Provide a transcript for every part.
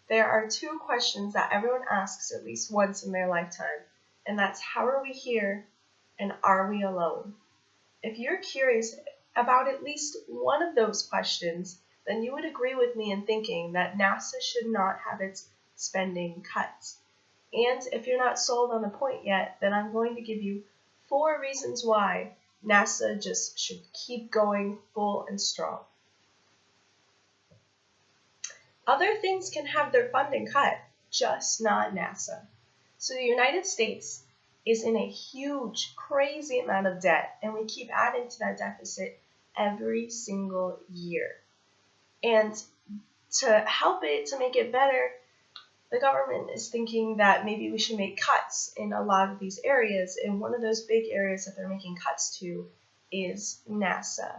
There are two questions that everyone asks at least once in their lifetime, and that's how are we here and are we alone? If you're curious about at least one of those questions, then you would agree with me in thinking that NASA should not have its spending cut. And if you're not sold on the point yet, then I'm going to give you 4 reasons why NASA just should keep going full and strong. Other things can have their funding cut, just not NASA. So the United States is in a huge, crazy amount of debt, and we keep adding to that deficit every single year. And to help it, to make it better, the government is thinking that maybe we should make cuts in a lot of these areas, and one of those big areas that they're making cuts to is NASA.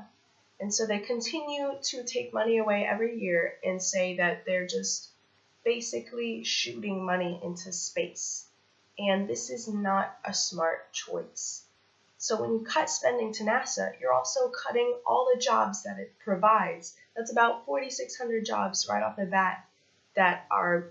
And so they continue to take money away every year and say that they're just basically shooting money into space. And this is not a smart choice. So when you cut spending to NASA, you're also cutting all the jobs that it provides. That's about 4,600 jobs right off the bat that are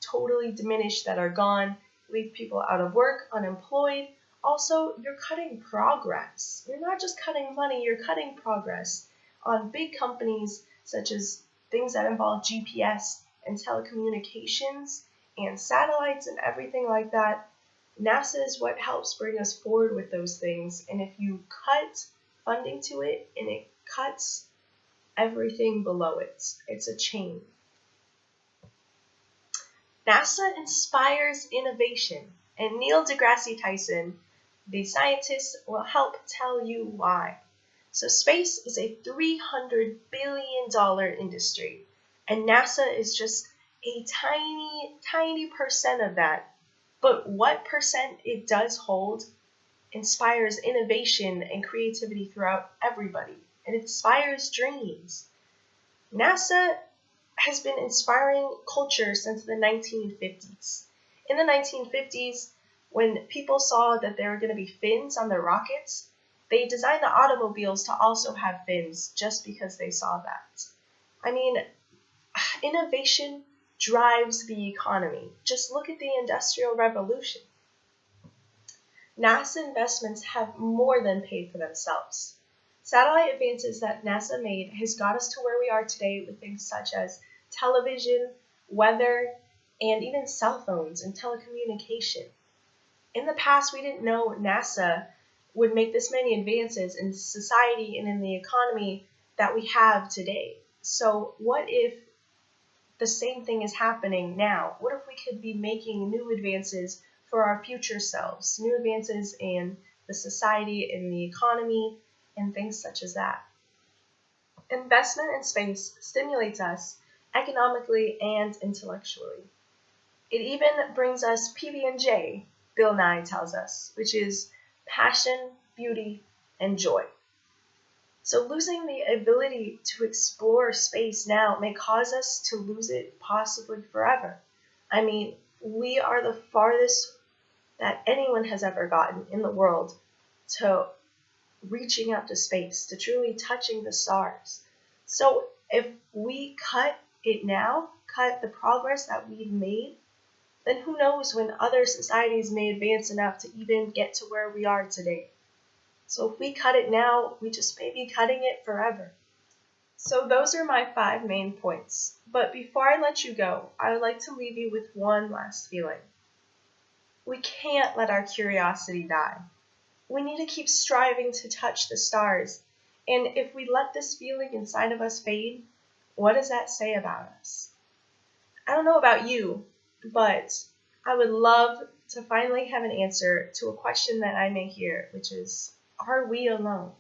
totally diminished, that are gone, leave people out of work, unemployed. Also, you're cutting progress. You're not just cutting money, you're cutting progress on big companies such as things that involve GPS and telecommunications and satellites and everything like that. NASA is what helps bring us forward with those things, and if you cut funding to it, and it cuts everything below it, it's a chain. NASA inspires innovation, and Neil deGrasse Tyson, the scientist, will help tell you why. So space is a $300 billion industry, and NASA is just a tiny, tiny percent of that. But what percent it does hold inspires innovation and creativity throughout everybody. It inspires dreams. NASA has been inspiring culture since the 1950s. In the 1950s, when people saw that there were going to be fins on their rockets, they designed the automobiles to also have fins just because they saw that. I mean, innovation drives the economy. Just look at the Industrial Revolution. NASA investments have more than paid for themselves. Satellite advances that NASA made has got us to where we are today with things such as television, weather, and even cell phones and telecommunication. In the past, we didn't know NASA would make this many advances in society and in the economy that we have today. So what if the same thing is happening now? What if we could be making new advances for our future selves, new advances in the society, in the economy, and things such as that? Investment in space stimulates us economically and intellectually. It even brings us PB&J, Bill Nye tells us, which is passion, beauty, and joy. So losing the ability to explore space now may cause us to lose it possibly forever. I mean, we are the farthest that anyone has ever gotten in the world to reaching out to space, to truly touching the stars. So if we cut it now, cut the progress that we've made, then who knows when other societies may advance enough to even get to where we are today. So if we cut it now, we just may be cutting it forever. So those are my 5 main points. But before I let you go, I would like to leave you with one last feeling. We can't let our curiosity die. We need to keep striving to touch the stars. And if we let this feeling inside of us fade, what does that say about us? I don't know about you, but I would love to finally have an answer to a question that I may hear, which is, are we alone?